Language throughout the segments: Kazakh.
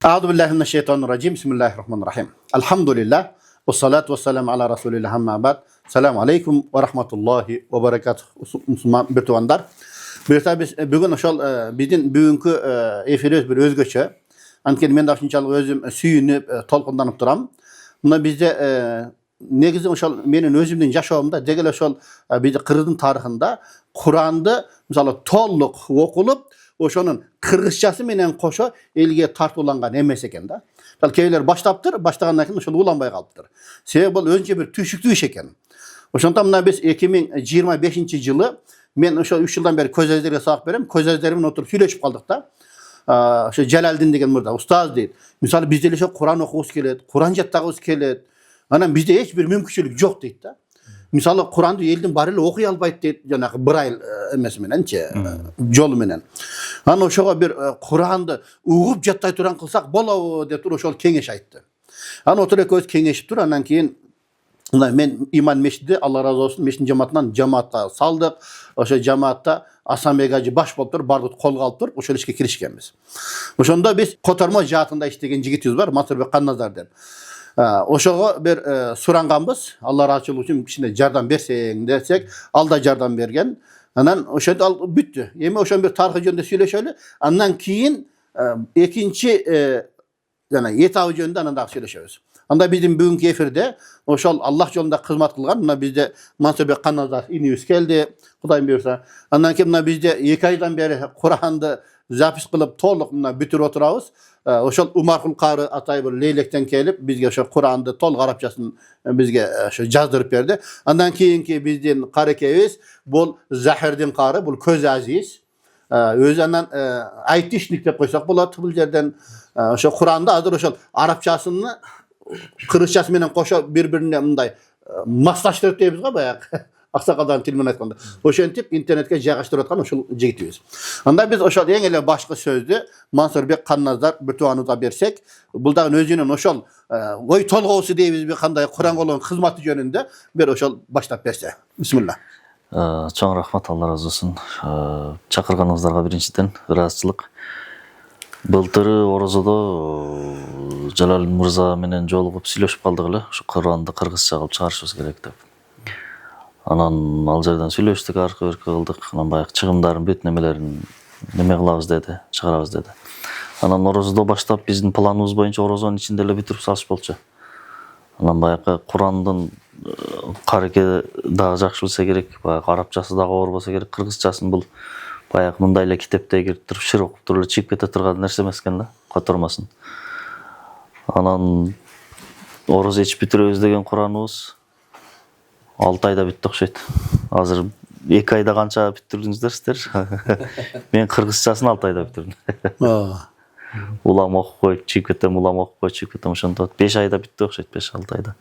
A'udhu billahi mineşşeytanirracim. Bismillahirrahmanirrahim. Elhamdülillah. Ve salatu ve selamu ala Resulillah amma ba'd. Selamu aleyküm ve rahmetullahi ve berekatuhu. Müslüman birtuvandar. Biz bugün oşal bizin bugünkü efirimiz bir özgöçe. Anken men de şunçalık özüm süyünüp tolkundanıp duram. Buna bizde negizin oşal menin özümden yaşawımda degel oşal bizde Kırgız'ın tarihinde Kur'an'da mesela tolluk okulup oşonun Kırgızçası menen koşa elge tartılangan emes eken da. Şal keyler baştaptır, baştagandan keyin oşol ulanbay kalıptır. Sebep bol önce bir tüşüktүү iş eken. Oşondan mına biz 2025-nji yılı men oşo 3 yıldan beri köz ezlerge sağıp berem. Köz ezlerimin oturup süйлöşüp kaldık da. Oşo Celaldin degen murda ustaz deyit. Misal bizde ele Kur'an okubuz kelet, Kur'an jattagыбыз kelet. Anam bizde hiç bir mümkünçülük yok deyit da. Misal Kur'an'da elden barıyla okuy albayt deyit janagı bir ayıl emes menençe, jol menen. Ana oşoga bir Kur'an'da uğup jattay turan kılsak bolabı dep turup oşol kengeş aytты. Ana oturup köz kengeşip tur, andan keyin men iman meşidi Allah razı olsun meşidin cemaatından cemaatga saldık. Oşo cemaatta Asanbek Hacı baş bolup turup bardyk kolga alıp turup oşol işke kirişkenmiz. Oşonda biz kotorma jaatında işlеген jigitimiz бар, Mansurbek Kannazar dep. Oşoga bir suranganбыз. Allah razı olsun içinde jardan berseň desek, alda jardan bergen. Anan oşonda бүтtü. Emi oşon bir tarixi jönde süýleşeli. Andan keyin ekinci yani yetavı jönde andan da süýleşebiz. Anda bizim bugünkü efirde oşol Allah jolunda hizmet kılgan. Mına bizde Mansurbek Kannazar inibis geldi. Kudayım buyursa. Andan keyin mına bizde 2 aydan beri Kur'an'da zapis kılıp tolluk mına bütür oturabız. Oşol Umarkul Qari atay bir leylekten kelip bizge oşo Kur'an'da tol Arapçaсын bizge oşo jazdırıp berdi. Andan keyinki bizdin qarekebiz bol Zahirdin qari, bul köz aziz. Özünden aytishnik dep koysak bolat bul жерden oşo Kur'an'da azır oşol Arapçasyny Kırgızçası menen koşa birbirine mınday maslaştırıp deybiz ga bayak. Aksakaldan tilmen aytkanda. Oşentip internetke jaygaştırıp atkан oşol jigitimiz. Anda biz oşol eň ele başkı sözdü Mansurbek Kannazar birtuanıza bersek, bul da özünün oşol oy tolgusy deybiz bir kanday Kur'an olan hizmeti jönünde bir oşol başlap berse. Bismillah. Çoğun rahmat, Allah razı olsun. Çakırganыңыздарга birinciden ыраазычылык. Былтыры Орозодо Жалал Мырза менен жолугуп сүйлөшүп калдык эле. Ушу Кур'анды кыргызча кылып чыгарышыбыз керек деп. Анан ал жерден сүйлөштүк, аркы берки кылдык. Анан баягы чыгымдарын, бүт немелерин неме кылабыз деди, чыгарабыз деди. Анан Орозодо баштап биздин планыбыз боюнча Орозонун ичинде эле бүтүрүп салыш болчу. Анан баягы Кур'андын кареке дагы жакшы билсе керек, баягы арабчасы дагы оор болсо керек, кыргызчасын бул баягы мындай эле китепте кирип туруп шир окуп туруп эле чыгып кете турган нерсе эмес экен да, котормасын. Анан Ороз ич бүтүрөбүз деген Кур'аныбыз 6 ayda бүттү окшойт. Азыр 2 ayda канча бүтүрдүңүздөр сиздер? Мен кыргызчасын 6 ayda бүтүрдүм. Улам окуп коюп чыгып кетем, улам окуп коюп чыгып кетем, ошондо 5 ayda бүттү окшойт, 5-6 ayda.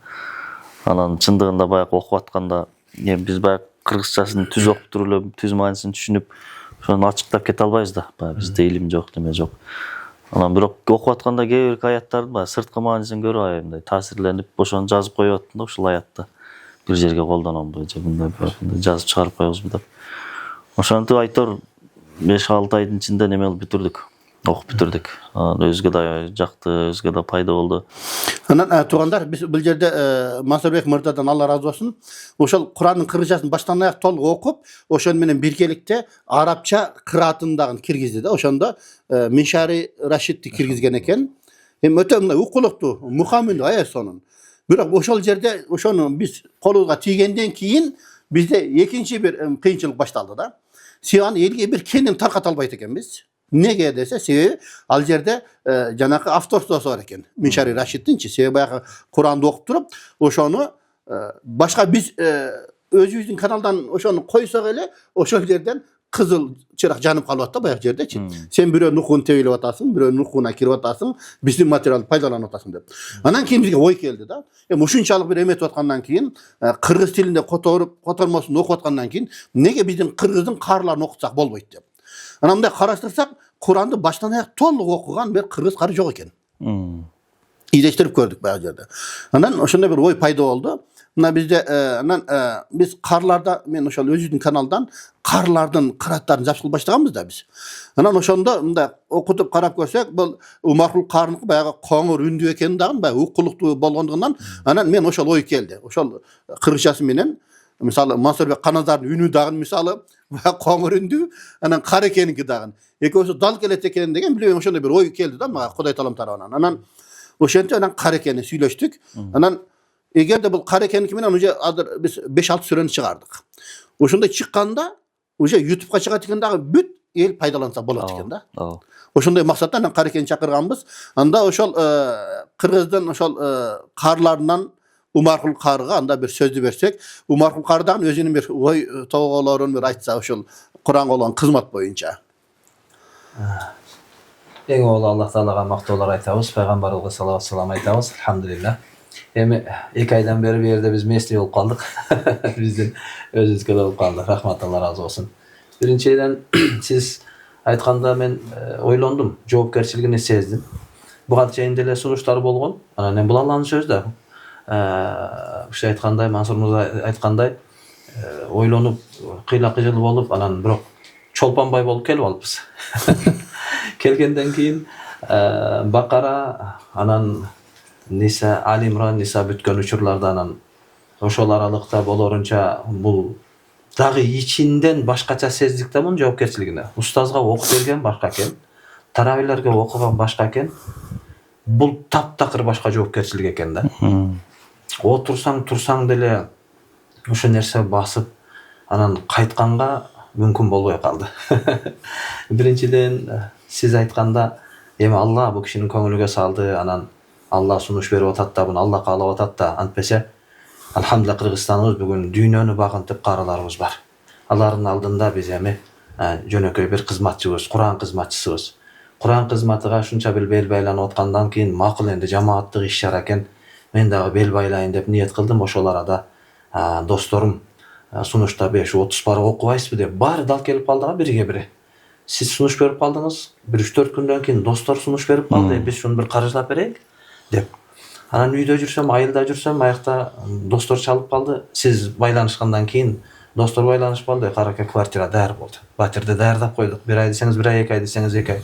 Анан чындыгында баягы окуп атканда биз баягы кыргызчасын түз окуп туруп эле түз маанисин түшүнүп, ошону ачыктап кете албайбыз да. Баягы бизде илим жок, неме жок. Анан бирок окуп атканда кээ бир аяттардын баягы сырткы маанисин көрүп аябай таасирленип, ошону жазып коюп аттым да, ушул аятты бир жерге колдономбу же мындай жазып чыгарып коебузбу деп. Ошентип айтор 5-6 айдын ичинде неме кылып бүтүрдүк. Окуп бүтүрдүк. Өзгө да жакты, өзгө да пайда болду. Анан туугандар, биз бул жерде Манsurbek Мырзадан Allah razı olsun ошол Кур'андын кыргызчасын баштан аяк толук окуп, ошон менен биргеликте арабча кыраатын дагы киргизди да. Ошондо Миншари Рашидти киргизген экен. Эми өтө мындай укулуктуу, мухамминдүү аяз сонун. Бирок ошол жерде ошону биз колубузга тийгенден кийин бизде экинчи бир кыйынчылык башталды да. Сыяны элге бир кеңин тарката албайт экенбиз. Неге десе, себеби ал жерде жанакы авторствосу бар экен. Миншари Рашидтинчи, себеби баягы Кур'анды окуп туруп, ошону башка биз өзүбүздүн каналдан ошону койсок эле, ошол жерден кызыл чырак жанып калып атты баягы жердечи. Сен бирөөнүн укугун тебелеп атасың, бирөөнүн укугуна кирип атасың, биздин материалды пайдаланып атасың деп. Анан кийин бизге ой келди да. Ушунчалык бир эметип аткандан кийин, кыргыз тилинде котормосун окуп аткандан кийин, неге биздин кыргыздын каарыларын окутсак болбойт деп. Анан мындай караштырсак, Кур'анды баштан аяк толук окуган бир кыргыз кары жок экен. Издештирип көрдүк баягы жерде. Анан ошондой бир ой пайда болду. Mına bizde biz karlarda men oşal özüdün kanaldan karlardın kırattарын жапшыл başlaganбыз da biz. Anan oşonda mında okutup karap görsek bu Umarkul karnıkı bayağı koңur ündü ekeni dagın bayağı ukkuluktu bolgondugунdan anan men oşal oy keldi. Oşal kırışası menen misalı Mansurbek Kanazar'ın ünü dagın misalı bayağı koңur ündü anan kar ekeniki dagın. Ekosu dal kelet ekeni degen bilebem oşonda bir oy keldi da maga Kuday talam tarabынан. Anan oşente anan kar ekeni süйлöштүk. Anan eğer de bu kar ekeniki menen uje biz 5-6 süreni çıkardık. Oşonda çıkkanda uje YouTube'ga çıgat eken dagı büt el paydalansa bolat eken da. Oşonday maksattan kar ekeni çakırganбыз. Anda oşol Kırgızdan oşol karlarından Umarkul karıga anda bir sözdü bersek, Umarkul karıdan özünün bir oy toğolorun bir aytsa oşol Kur'an olan kızmat boyunca. Eң oğlu Allah Taalaga maktolar aytabız, Peygamberullah sallallahu aleyhi ve sellem aytabız. Elhamdülillah. Hem 2 aydan beri bir yerde biz mesleği olup kaldık. Bizden özüzgöl olup kaldık. Rahmatullah razı olsun. Birinçiden siz aytkanda men oylandым, жоопкерчилигini сезdim. Буга чейин деле сунуштар болгон. Анан эми бул Алланын сөзү да. Уши айткандай, Мансур мырза айткандай, ойлонуп, кыйла-кыйжыл болуп, анан бирок чолпонбай болуп келип алыппыз. Келгенден кийин Бакара, анан Nisa, Ali İmran, Nisa bütkön uçurlarda anan oşol aralıkta bolorunça bul dagı içinden başkaça sezdik da bunun жоопкерчилигине. Устазга okup bergen başka eken, tarawihlerge okugan başka eken, bul taptakır başka жоопкерчилик eken da. Otursaң деле ошо нерсе басып, анан кайтканга мүмкүн болбой калды. Биринчиден siz айтканда, эми Алла бу кишинин көңүлүгө салды, анан Allah sunuş berip atat da bunu Allah kalap atat da antpese alhamdulillah Kırgızstanımız bugün dünyanı bakıntıp karalarımız var. Allah'ın aldığında biz emi jönököy bir kızmatçыбыз, Kur'an kızmatçısыбыз. Kur'an kızmatıga şunça bir bel baylanıp atkandan keyin makul endi jamaatlık iş eken men dagı bel baylayın dep niyet kıldım. Oşolara da dostorum sunuşta 5-30 para okubaysızbı dep bari dal kelip kaldıga biriге biri. Siz sunuş berip kaldınız. 1-3-4 günden keyin dostlar sunuş berip kaldı. Biz şunu bir karışlap bereyik dep. Anan үйдө жүрсөm, айылда жүрсөm, аякта достор чалып калды. Siz байланышкандан кийин достор байланышып калды. Карака квартира даяр болду. Батирди даярдап койдук. 1 ай десеңиз 1 ай, 2 ай десеңиз 2 ай.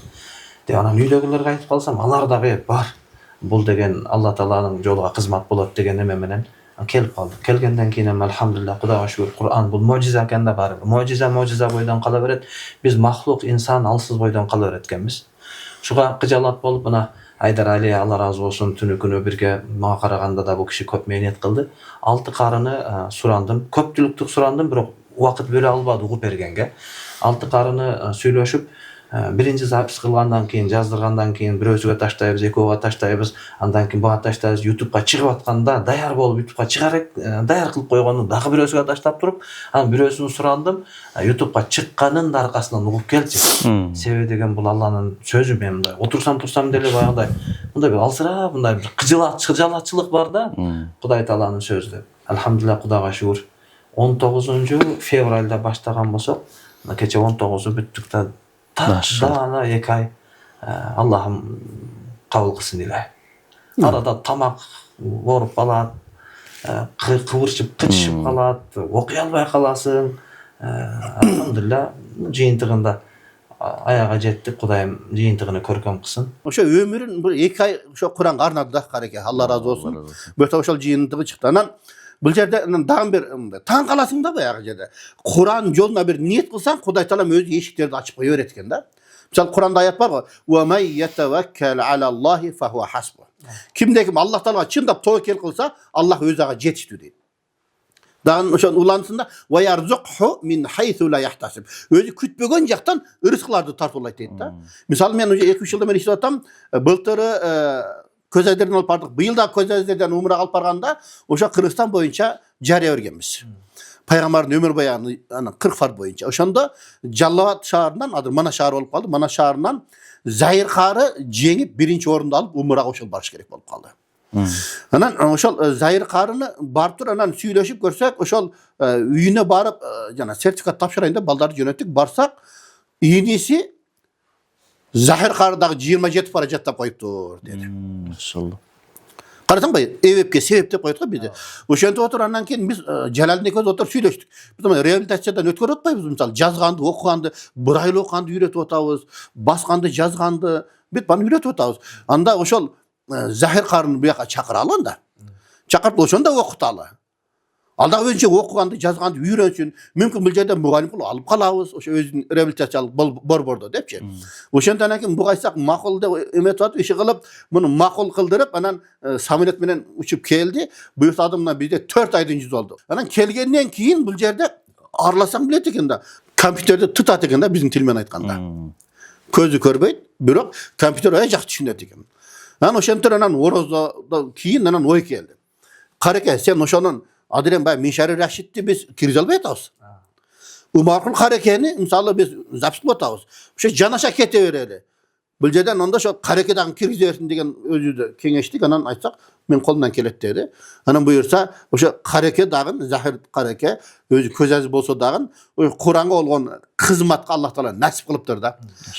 Деп анан үйдөгүлөргө айтып калсам, алар дагы бар. Бул деген Алла Тааланын жолуга кызмат болот деген эме менен келип калдык. Келгенден кийин эми алхамдулилlah, Кудайга шүгүр, Кур'ан бул можиза экен да баары. Можиза бойдон кала берет. Биз махлук, инсан алсыз бойдон кала берет экенбиз. Шуга кыжалат болуп мына Айдар Али, Allah razı olsun, tünü günü birge mağa karaganda da bu kişi köp mehniyet kıldı. 6 karını surandım. Köptülüktük surandım, biroq vakit böyle albadı uğup ergenge. 6 karını söylöşüp, birinci zapis kılgandan keyin, jazdırgandan keyin bir özüge taştayбыз, ekөөgө taştayбыз, andan keyin buğa taştayбыз, YouTube'ga çıkıp atkanda dayar bolup YouTube'ga çıkarıp, dayar kılıp koygonu dagı bir özüge taştap turup, anан bir özünü surandım, YouTube'ga çıkkanın da arkasından uğup kelçi. Sebebi degen bul Allah'ın sözü men mындай. Otursam dele bayagıday. Mындай bir alsıra, mындай bir kıjalatçılık var da, Kuday Taala'nın sözü. Elhamdülillah, Kudayga şükür. 19 fevralda başlagan bolsok, keche 19'u büttük da dana 2 ay Allah'ım kabul kılsın dileği. Arada tamak vorup kalat, kıvırışıp kıçışıp kalat, okuy albay kalasın. Elhamdülillah jıyıntığında ayağa jettik, Kudayım jıyıntığını körkөm kılsın. Oşo ömürün bir 2 ay oşo Kur'an arnadı da kareke. Allah razı olsun. Böyle oşol jıyıntığı çıktı. Anan bu jerde dağın bir taң kalasın da bayağı jerde. Kur'an yoluna bir niyet kılsan Kuday Taalam öz eşiklerini açıp koyuyor etken da. Misal Kur'an'da ayet var. Ve men yetevekkel alallahi fehuve hasbuh. Kimde Allah Taala'ga çındap tevekkül kılsa Allah özüge jetişti deydi. Dağın oşon ulansında ve yarzuqhu min haythu la yahtasib. Özü kütbögen jaktan rızıklardı tartılayt deydi da. Misal men 2-3 yılda men işlep atam, былтыры Közerlerden alıp bardık. Bu yılda Közerlerden umra alıp barganda oşa Kırgızstan boyunca jariya örgenmiz. Peygamberin ömür bayanı 40 fard boyunca. Oşanda Jallavat şaharından, adı Mana şahar olup kaldı. Mana şaharından Zahir Karı jengip 1-nji orundu alıp umraga oşol barış gerek bolup kaldı. Anan oşol Zahir Karı'nı barıp anan süйлöşüp görsek oşol üyüne barıp jana sertifikat tapşırayın da baldарды jönöttük. Barsak iğnesi Zahir Karı'daki 27 para jattap koyuptur dedi. Maşallah. Карасаң бай, эбепке себеп деп койдук бизди. Ошентип отурандан кийин биз Жалалдин экөөбүз отуруп сүйлөштүк. Биз реабилитациядан өткөрүп атпайбыз, мисалы жазганды, окуганды, бир айлык окуганды үйрөтүп атабыз, басканды, жазганды, бүт баны үйрөтүп атабыз. Анда ошол Захир карын буяка чакыралы анда. Чакырып ошондо окуталы. Алда өзүнчө окуганды, жазганды үйрөнсүн. Мүмкүн бул жерден мугалим кылып алып калабыз, ошо өзүнүн реабилитациялык борбордо депчи. Ошондон кийин бугайсак макул деп эметип атып, иши кылып, муну макул кылдырып, анан самолет менен учуп келди. Буюрса мына бизде 4 айдын жүзү болду. Анан келгенден кийин бул жерде араласаң билет экен да, компьютерди тутат экен да, биздин тил менен айтканда. Көзү көрбөйт, бирок компьютер ай жакшы түшүнөт экен. Анан ошентип анан орозодон кийин анан ой келди. Кареке, сен ошонун Адырен бай Миншари Рашидти биз киргизе албай атабыз. Умаркул Карекени мисалы биз запись кылып атабыз. Ошо жанаша кете берели. Бул жерден онда ошо Кареке дагы киргизе берсин деген өзүбүздө кеңештик, анан айтсак, мен колумдан келет деди. Анан буюрса, ошо Кареке дагы Захир Кареке өзү көз азиз болсо дагы Куранга болгон кызматка Аллах Таала насип кылыптыр да.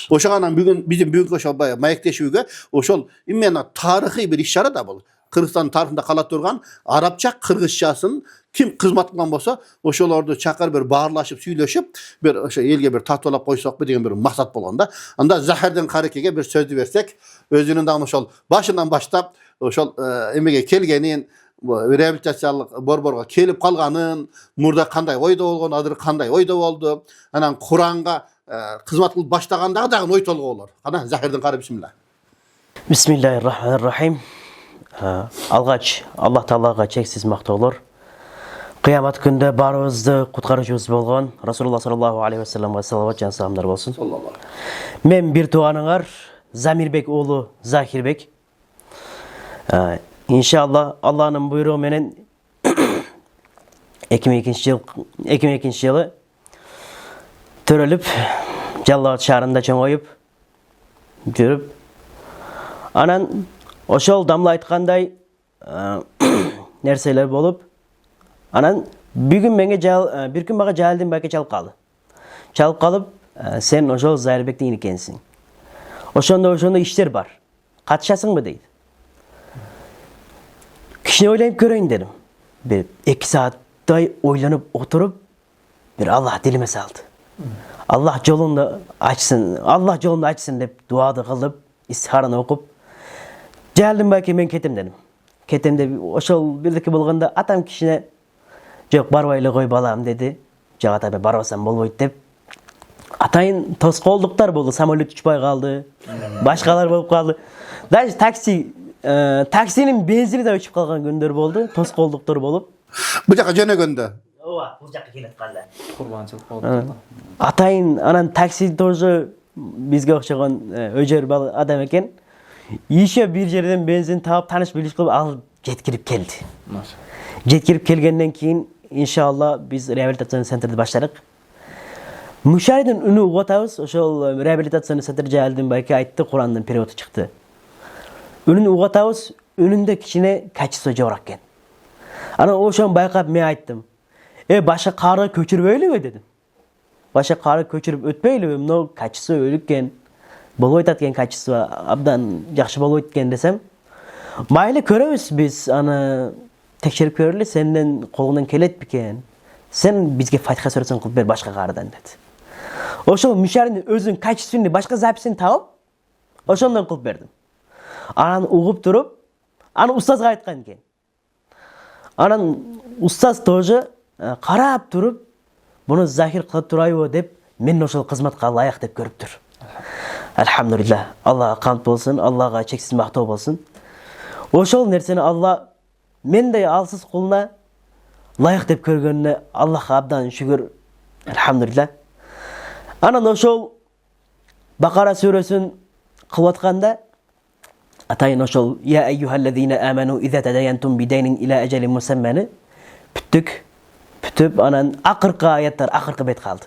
Ошого анан бүгүн биздин бүгүнкү ошо бай маектешүүгө ошол именно тарыхый бир иш-чара да бул. Кыргызстан тарыхында кала турган арабча кыргызчасын ким кызмат кылган болсо, ошолорду чакырып бир баарлашып сүйлөшүп, бир ошо элге бир тартуулап койсокпу деген бир максат болгон да. Анда Захирдин Карекеге бир сөздү берсек, өзүнүн дагы ошол башынан баштап ошол эмеге келгенин, реабилитациялык борборго келип калганын, мурда кандай ойдо болгон, азыр кандай ойдо болду, анан Куранга кызмат кылып баштагандагы дагы ой толгоолор. Кана Захирдин Кары бисмилла. Бисмиллахир-рахманир-рахим. Алгач Аллах Таалага чексиз мактоолор. Кыямат күндө баарыбызды куткаруучубуз болгон Расулуллах саллаллаху алейхи вассаламга салават жана саламдар болсун. Мен бир тууганыңар Замирбек уулу Захирбек. Иншалла Алланын буйругу менен 2002 жылы төрөлүп, Жалал Абад шаарында чоңоюп жүрүп, анан ошол дамла айткандай нерселер болуп, анан бир күн мага Жалалдин байке чалып калды. Чалып калып, сен ошол Захирбектин экенсиң. Ошондо иштер бар. Катышасыңбы дейт. Кичине ойлонуп көрөйүн дедим. Бир 2 сааттай ойлонуп отуруп, бир Аллах дилиме салды. Аллах жолунду ачсын деп дуады кылып, истихараны окуп, Жалалдин байке мен кетем дедим. Кетем деп ошол бирдеке болгондо атам кичине жок барбай эле кой балам деди. Жок ата барбасам болбойт деп. Атайын тоскоолдуктар болду, самолет учпай калды, башкалар болуп калды. Даже таксинин бензини да өчүп калган күндөр болду, тоскоолдуктар болуп. Бул жака жөнөгөндө. Ооба, бул жака келип калды. Курбанчылык болду. Атайын анан такси тоже бизге окшогон өжөр адам экен. Еще бир жерден бензин таап таныш билиш кылып алып жеткирип келди. Жеткирип келгенден кийин иншалла биз реабилитацион центрди баштадык. Мушаридин үнү угатабыз, ошол реабилитацион центр Жалалдин байке айтты, Курандын переводу чыкты. Үнүн угатабыз, үнүндө кичине качество жогорак экен. Анан ошону байкап мен айттым. Башка кары көчүрбөйлүбү дедим. Башка кары көчүрүп өтпөйлүбү? Мына качество өлүк экен. Болбойт экен качество, абдан жакшы болбойт экен десем. Майлы көрөбүз биз, аны текшерип көрөлү, сенден колуңдан келет бекен. Сен бизге Фатиха сүрөсүн кылып бер башка карыдан деди. Ошол Мишаринин өзүнүн качествосун башка записин таап, ошондон кылып бердим. Анан угуп туруп, аны устазга айткан экен. Анан устаз тоже карап туруп, буну Захир кылып турайбы деп, мен ошол кызматка лайык деп көрүптүр. Алхамдулилlah. Аллага камт болсун, Аллага чексиз мактоо болсун. Ошол нерсени Алла мендей алсыз кулуна лайык деп көргөнүнө Аллахка абдан шүгүр. Алхамдулилlah. Анан ошол Бакара сүрөсүн кылып атканда атайын ошол я айюхаллазина аману иза тадаянтум бидайнин ила ажалин мусамманы бүтүп анан акыркы аяттар акыркы бет калды.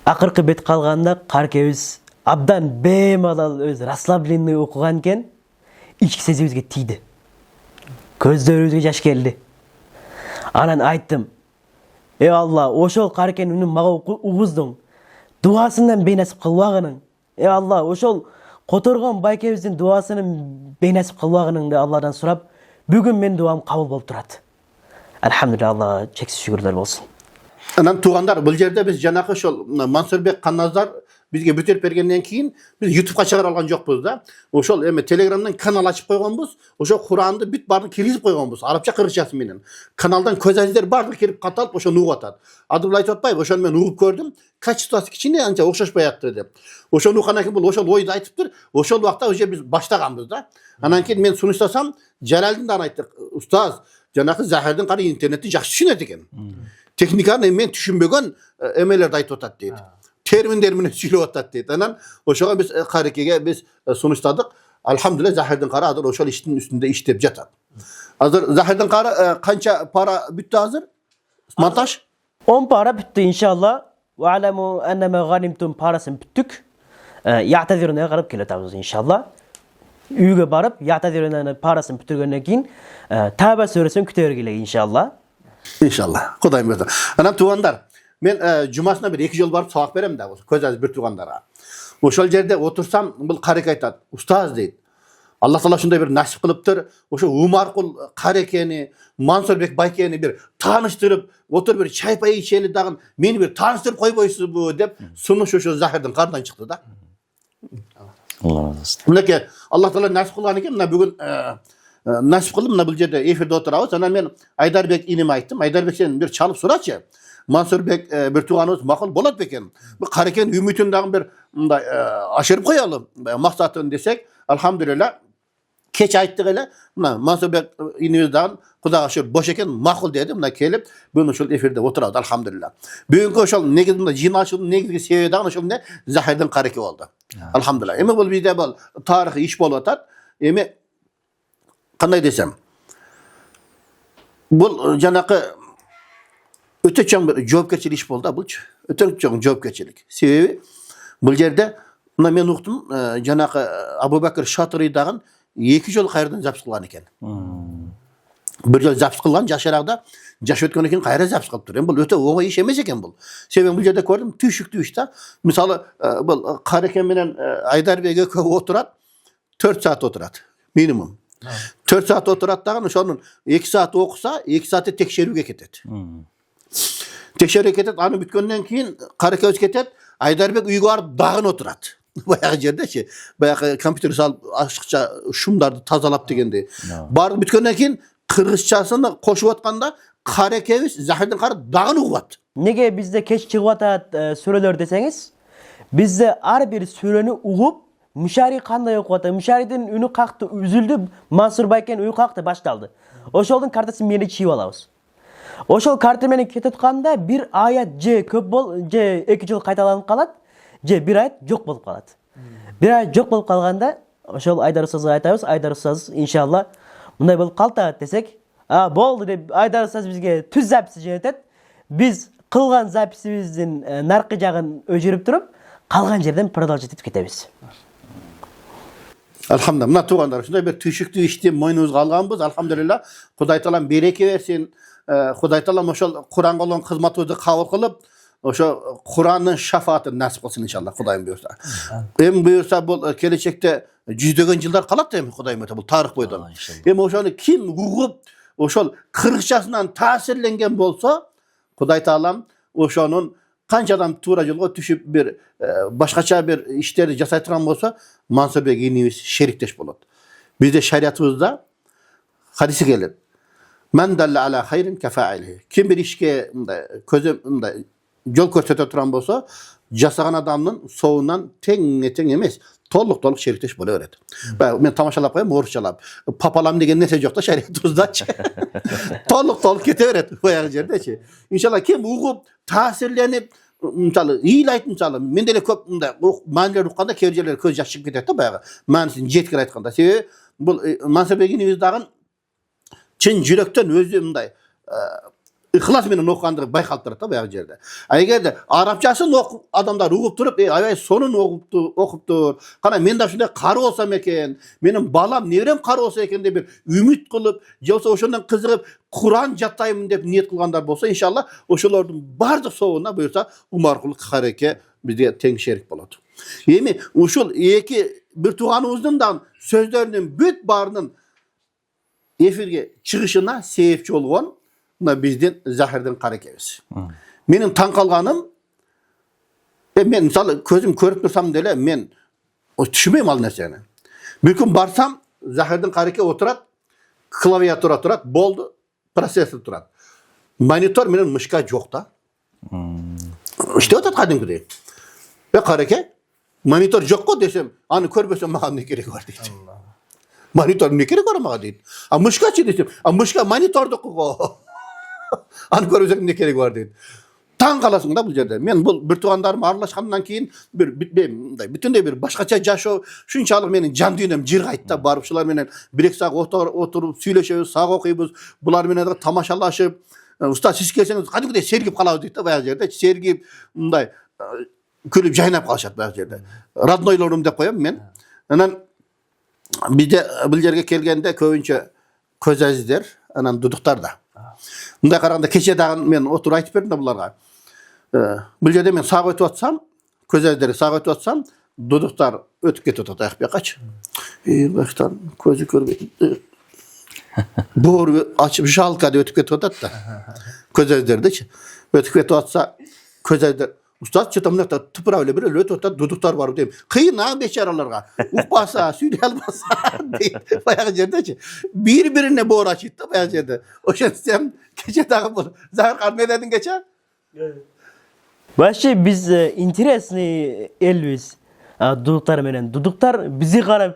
Акыркы бет калганда каркебиз абдан бемалал өз расслабленный окуган экен, ички сезибизге тийди. Көздөрүбүзгө жаш келди. Анан айттым: Алла, ошол каркенин үнүн мага угуздуң. Дуасынан бейнасып кылбагының. Алла, ошол Которгон байкебиздин дуасынын бейнесип кылбагыныңды Алладан сурап, бүгүн менин дуам кабыл болуп турат. Алхамдулилlah, Аллага чексиз шүгүрлөр болсун. Анан туугандар, бул жерде биз жанакы ошол Мансурбек Канназдар бизге бүтөрүп бергенден кийин биз YouTubeга чыгара алган жокпуз да. Ошол эми Телеграмдан канал ачып койгонбуз. Ошо Куранды бүт баарын киргизип койгонбуз. Арабча, кыргызчасы менен. Каналдан көз азиздер баардыгы кирип каталып ошону угуп атат. Адыл айтып атпайбы? Ошону мен угуп көрдүм. Качествосы кичине анча окшошпой атты деп. Ошону уккандан кийин бул ошол ойду айтыптыр. Ошол убакта уже биз баштаганбыз да. Анан кийин мен сунуштасам, Жалалдин да айттык. Устаз, жанакы Захирдин кары интернетти жакшы түшүнөт экен. Техниканы мен түшүнбөгөн эмелерди айтып атат дейт. Терминдер менен сүйлөп атат дейт. Анан ошого биз карекеге биз сунуштадык. Алхамдулилlah, Захирдин кары азыр ошол иштин үстүндө иштеп жатат. Азыр Захирдин кары канча пара бүттү азыр? Монтаж? 10 para бүттү иншалла. Ва аламу аннама ганимтум парасын бүттүк. Яътазируна карап келатабыз иншалла. Үйгө барып, яътазируна парасын бүтүргөндөн кийин Таба сүрөсүн күтө бергиле иншалла. İnşallah. Kudayım versin. Anam tuğanlar. Ben cumasına bir iki yıl barıp savaş verem de. Köz az bir tuğanlara. O şol yerde otursam bu karek aytat. Ustaz deyit. Allah Teala şunda bir nasip kılıptır. O şu Umarkul karekeni, Mansurbek Baykeni bir tanıştırıp, otur bir çay payı içeli dağın, beni bir tanıştırıp koy boyusu bu deyip, sunuş şu Zahir'den karnından çıktı da. Allah razı olsun. Bundaki Allah Teala nasip kılan iken bugün nasip kıldım bu yerde efirde oturağız. Ana men Aydarbek inime ayttım. Aydarbek sen bir çalıp soraçı. Mansurbek bir tuğanımız makul bolat beken. Bu kareken ümitinden bir aşırıp koyalım. Maksatını desek elhamdülillah keç ayttık ele. Mansurbek inimizden Kuda aşır boş eken makul dedim. Kelip bunu şol efirde oturağız elhamdülillah. Bugünkü oşol negizinde jinaşılın negizgi seviyeden oşol ne Zahir'den kareke oldu. Elhamdülillah. Emi bu bizde bu tarihi iş bol atat. Emi qanday desem, bu janaqı öte çoğun bir javobgarchilik iş boldu bu. Öte çoğun javobgarchilik. Sebebi bu yerde men uqtum janaqı Abubakir Şatiri dagın 2 jol qayerdan zapis qilgan ekan. Bir jol zapis qilgan Jaşaragda jaş ötgönden keyin qayra zapis qilib tur. Bu öte oğay iş emas ekan bu. Sebebi bu yerde gördüm tüşüktü işte. Misalı bu Qareken menen Aydarbek'e köp oturat 4 saat oturat minimum. 4 saat oturat dagın ошонун 2 saat okusa 2 saat'te tekşerүүгө кетет. Tekşerүүгө кетет, аны бүткөндөн кийин Каракөз кетет, Айдарбек үйгө барып дагын отурат. Баягы жердечи, баягы компьютер салып ашыкча шумдарды тазалап дегенде. Барып бүткөндөн кийин кыргызчасын кошуп атканда Каракөз Захирдин кары дагын угат. Неге bizde keç çıkıp atat sürelör deseniz, bizde ar bir süreni ugup Müşari qanday okup atat? Müşaridin ünü kalktı, üzüldü. Mansur Bayken üyü kalktı, baştaldı. Oşolдун kartasını meni çiğip alabız. Oşol kartı meni ketetkanda bir ayet je köp bol, je 2 jol qaytalanıp kalat, je bir ayet jok bolup kalat. Bir ayet jok bolup kalganda oşol Aydar Ustazga aytabız. Aydar Ustaz inşallah bunday bolup kalta desek, boldu dep Aydar Ustaz bizge tüz zapisi jenetet. Biz kılgan zapisibizin narkı jagын öjürüp turup, kalgan жерден продолжать etip ketebиз. Elhamdülillah. Mına tuğanlar şunda bir tüşüktü işte moynumuzga alganbız. Elhamdülillah. Huday Taala bereke versin. Huday Taala oşol Kur'an olan hizmetimizni kabul kılıp oşo Kur'an'ın şafaatini nasip kılsın inşallah Hudayım buyursa. Hem buyursa bu gelecekte yüzdөгөн yıllar kalat da hem Hudayım öte bu tarih boydan. Hem oşonu kim ugup oşol kırgızçasından tasirlengen bolsa Huday Taalam oşonun kança adam tuğra yolga düşüp bir başkaça bir işleri jasaytıran bolsa Mansurbek inimiz şerikteş bolat. Bizde şeriatımızda hadisi gelir. Men dalle ala hayrin kefailihi. Kim bir işke közü yol körсөтө turan bolsa jasagan adamın soğundan teң emes. Tolluk şerikteş bola öret. Men tamaşalap koyayım, oruşalap. Papalam degen nese yok da şeriatımızda. Tolluk kete öret. Koyan жерде. İnşallah kim uğup tasirlenip Misalı iyi ayt misalı mendele köp maniler uqqanda kerjeler köz yaşıp ketет da bayağı manisin jetkir aytkanda. Sebebi bu Mansurbek'in dagın çin yürekten özü mınday ıhlas menen okugandygy baykalып turат da bayağı jerde. Egerde Arapçaсын adamlar ugup turup, aybay sonun okuptur. Kana men da şunday kары bolsam eken, menin balam, nevrem kары bolsa eken de bir ümit kılıp, yoksa oşondan kızıgıp Kur'an jatayım dep niyet kılgandar bolsa inşallah oşolordun bardyk soğuna buyursa Umarkul Kareke bizde teң şerik bolat. Emi uşul iki bir tuğanımızın da sözlerinin büt barının efirge çıkışına sebepçi olgan mına bizden Zahir'den Karakemiz. Menin taң kalganym men misal közüm körüp dursam dele men düşünmeyim al nerseni. Bir gün barsam Zahir'den Karake oturat, klaviatura turat, boldu, prosesör turat. Monitör menin mışka yok da. İşte otat kadimgidey. Ve Karake monitör yok ko desem, anı körbesem mağa ne gerek var deydi. Monitör ne gerek var mağa deydi. A mışka çi desem, a mışka monitörde ko. Anı körbesem ne gerek var deydi. Taң kalasың da bu жерде. Men bu bir tuğandarım aralashkandan keyin bütünde bir başkaça jaşoo şunçalık menin jan dünyem jirgayt da barıpçılar menen bir-iki saat oturup süйлöşөбүz, сабак окуйбуз. Bular menen de tamaşalaşıp usta siz kelsеңiz kadimgidey sergip kalabыз deydi da bayağı yerde. Sergip mындай külüp jaynap kalışat bayağı yerde. Radnoylarım dep koyam men. Anan bizde bu yerge kelgende köpünçe köz azizler, anan duduktar da. Mындай karaganda keche dagın men oturup aytıp berdim da bularga. Bu yerde men sağa ötüp atsam, köz azizleri sağa ötüp atsam, duduktar ötüp ketip atat ayak bakaç. Baştan közü körüp boru açıp şalkada ötüp ketip atat da. Köz azizleri de ötüp ketip atsa köz azizler Ustad çıtamlakta tıpıra öyle bir ötüp atat duduktar var deyim. Kıyın ha beşaralarga. Ukbasa, süyle almasa deyip bayağı yerde birbirine boru açıp da bayağı yerde. O şensem keche dagı bol. Zahir kar ne dedin geçen? Başı biz interesni elbiz. Duduktar menen. Duduktar bizi karab,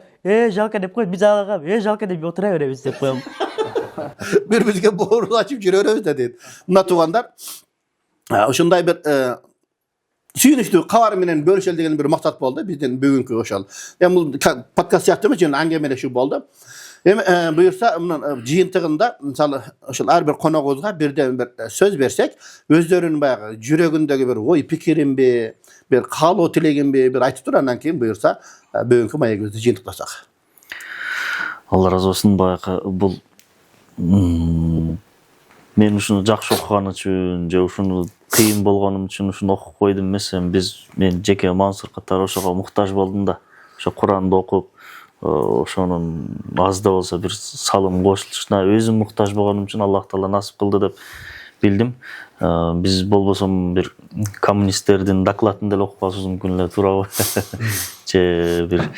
jalka dep koy, biz alaga, jalka dep otura berебиз dep koyam. Birbirimizge boru açıp жүрөбүz da deydi. Mına tuğandar uşunday bir sүйүнүктүү кабар менен бөлүшөл деген bir maksat boldu bizden bugünkü oşal. Yani bu podcast yaptığımız için angemeleşүү boldu. Buyursa jıyıntığında misal oşal her bir konoguzga birden bir söz bersek, özlerinin bayağı жүрөгүндөгү bir oy pikirin bir kaloo tilegin bir aytıp turandan keyin buyursa bugünkü maygыбызды жыйынтыктасак. Allah razı olsun баягы бул мен ушуну жакшы окуган үчүн же ушуну кыйын болгонум үчүн ушуну окуп койдум эмесмин. Мен жеке Мансур катары ошого муктаж болдум да. Ошо Куранды окуп, ошонун аз да болсо бир салым кошулушуна өзүм муктаж болгонум үчүн Аллах Таала насип кылды деп билдим. Биз болбосом бир коммунисттердин докладын деле окуп калышыбыз мүмкүн эле туурабы? Же бир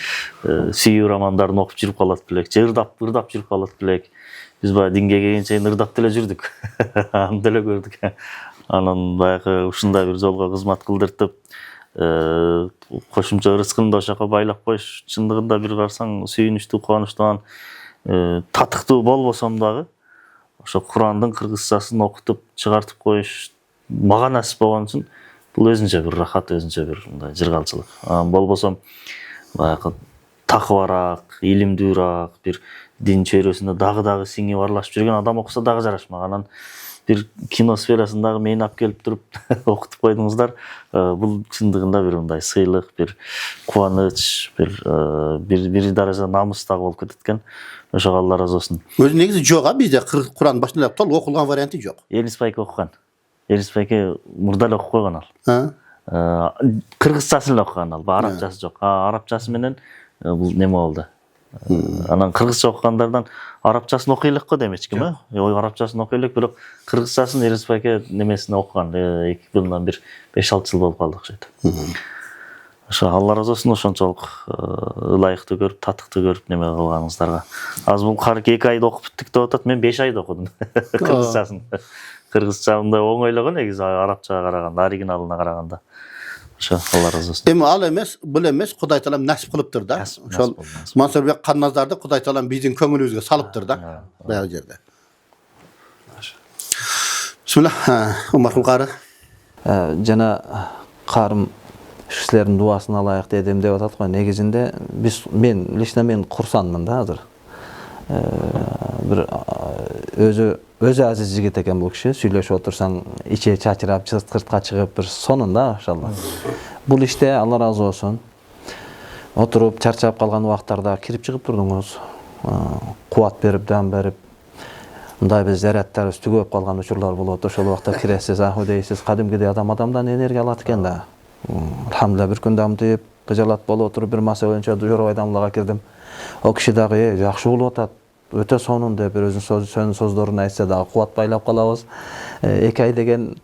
сүйүү романдарын окуп жүрүп калат белек, же ырдап жүрүп калат белек. Biz bayağı dinge gelgen çayın ırdat dele жүрдүк. Аны деле көрдүк. Анан баягы ушундай бир жолго кызмат кылдыртып, кошумча ырыскын да ошоко байлап коюш чындыгында бир карасаң сүйүнүчтүү, кубанычтуу, татыктуу болбосом дагы ошо Курандын кыргызчасын окутуп чыгартып коюш мага насип болгон үчүн бул өзүнчө бир рахат, өзүнчө бир мындай жыргалчылык. Болбосом баягы такыбараак, илимдүүрөөк бир din çevresinde dagı singip aralashıp жүрген адам окуса дагы жарашмак. Анан бир кино сферасындагы мени алып келип туруп окутуп койдуңуздар. Бул чындыгында бир мындай сыйлык, бир кубаныч, бир даража намыс дагы болуп кетет экен. Ошого Алла разы болсун. Өзү негизи жок а бизде Куран башында тол окулган варианты жок. Элис байке окуган. Элис байке мурда эле окуп койгон ал. Кыргызчасын эле окуган ал, арабчасы жок. Арабчасы менен бул неме болду. Анан кыргызча окугандардан арабчасын окуйлук го демечким, ой арабчасын окуйлук, бирок кыргызчасын Элис байке немесине окуган. 2 жылдан бир 5-6 жыл болуп калды окшойт. Ошо Алла разы болсун ошончолук ылайыктуу көрүп, татыктуу көрүп неме кылганыңыздарга. Азыр бул карке 2 айда окуп бүттүк деп атат. Мен 5 айда окудум кыргызчасын. Кыргызчамда оңойлогу негизи арабчага караганда, оригиналына караганда. Ошо Алла разы болсун. Эми ал эмес, бул эмес, Кудай таалам насип кылыптыр да. Ошол Мансурбек Канназдарды Кудай таалам биздин көңүлүбүзгө салыптыр да. Баягы жерде. Бисмилlah, Умар кары. Жана карым кишилердин дуасын алайык дедим деп атат го. Негизинде мен курсанмын да азыр. Бир өзү азиз жигит экен бул киши. Сүйлөшүп отурсаң ичи чачырап, сыртка чыгып бир сонунда иншалла. Бул иште Алла разы болсун. Отуруп чарчап калган убактарда кирип чыгып турдуңуз. Кубат берип, дам берип. Мындай биз зарядтарыбыз түгөп калган учурлар болот. Ошол убакта киресиз, аху дейсиз, кадимгидей адамдан энергия алат экен да. Алхамдулилlah бир күн дамтып, кыжалат болуп отуруп бир маселе боюнча Жорой Айдамлага кирдим. Ал киши дагы жакшы болуп атат, өтө сонун деп бир өзүнүн сөздөрүн айтса дагы кубат байлап калабыз. 2 ай деген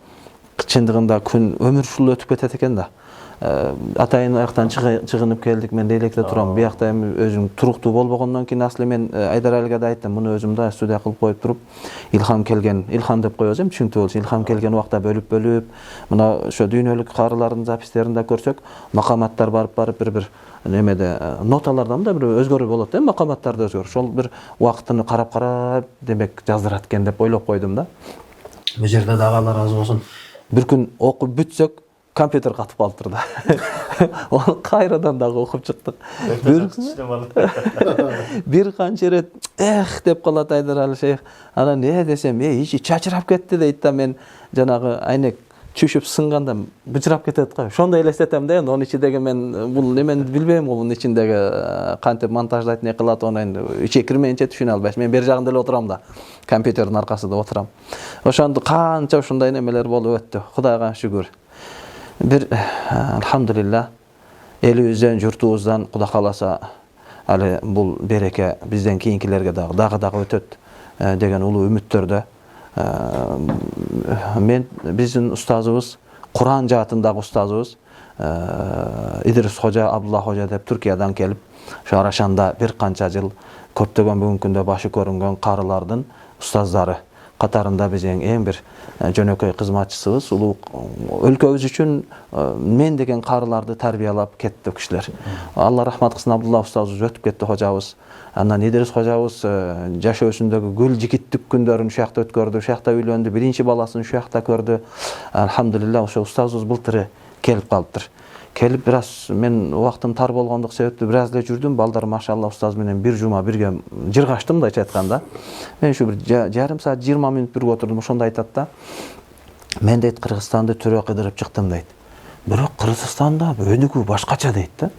чындыгында күн өмүр ушул өтүп кетет экен да. Атайын аяктан чыгынып келдик, мен электе турам. Биякта эми өзүм туруктуу болбогондон кийин асли мен Айдаралыга да айттым, муну өзүм да студия кылып коюп туруп, илхам деп коебуз эми түшүнүктүү болчу. Илхам келген убакта бөлүп, мына ошо дүйнөлүк карылардын запистерин да көрсөк, макаматтар барып бир немеде ноталардан да бир өзгөрүү болот да, макаматтарды өзгөрүш. Ошол бир убактыны карап демек жаздырат экен деп ойлоп койдум да. Бул жерде дагы Алла разы болсун. Бир күн окуп бүтсөк, компьютер катып калыптыр да. Onu кайрадан дагы окуп чыктык. Бир канча ирет деп калат Айдаралы шейх. Анан десем, ичи чачырап кетти дейт да, мен жанагы айнек чүшүп сынганда бычырап кетет го. Ошондой элестетем да, анын ичиндеги мен бул немени билбейм, бунун ичиндеги кантип монтаждайт, не кылат, аны энди ичи кирмейинче түшүнө албайсың. Мен бери жагында эле отурам да, компьютердин аркасында отурам. Ошондо канча ушундай немелер болуп өттү. Кудайга шүгүр. Бир алхамдулилlah элибизден, журтубуздан Кудай кааласа али бул береке бизден кийинкилерге дагы өтөт деген улуу үмүттөрдө. Мен биздин устазыбыз, Куран жаатындагы устазыбыз Идрис Хожа, Абдулла Хожа деп Түркиядан келип, ошо Арашанда бир канча жыл көптөгөн бүгүнкү күндө башы көрүнгөн карылардын устаздары катарында биздин эң бир жөнөкөй кызматчысыбыз. Улуу өлкөбүз үчүн мен деген карыларды тарбиялап кетти кишилер. Алла рахмат кылсын, Абдулла устазыбыз өтүп кетти, хожабыз. Андан Идрис хожабыз жашоосундагы гүл жигиттик күндөрүн ушул жакта өткөрдү, ушул жакта үйлөндү, биринчи баласын ушул жакта көрдү. Алхамдулилlah ошо устазыбыз былтыры келип калыптыр. Келип бир аз мен убактым тар болгондук себептүү бир аз эле жүрдүм. Балдар машалла устаз менен бир жума бирге жыргаштым да, айтканда. Мен ушу бир жарым саат 20 мүнөт бирге отурдум. Ошондо айтат да, мен дейт Кыргызстанды төрө кыдырып чыктым дейт. Бирок Кыргызстанда өнүгүү башкача дейт да.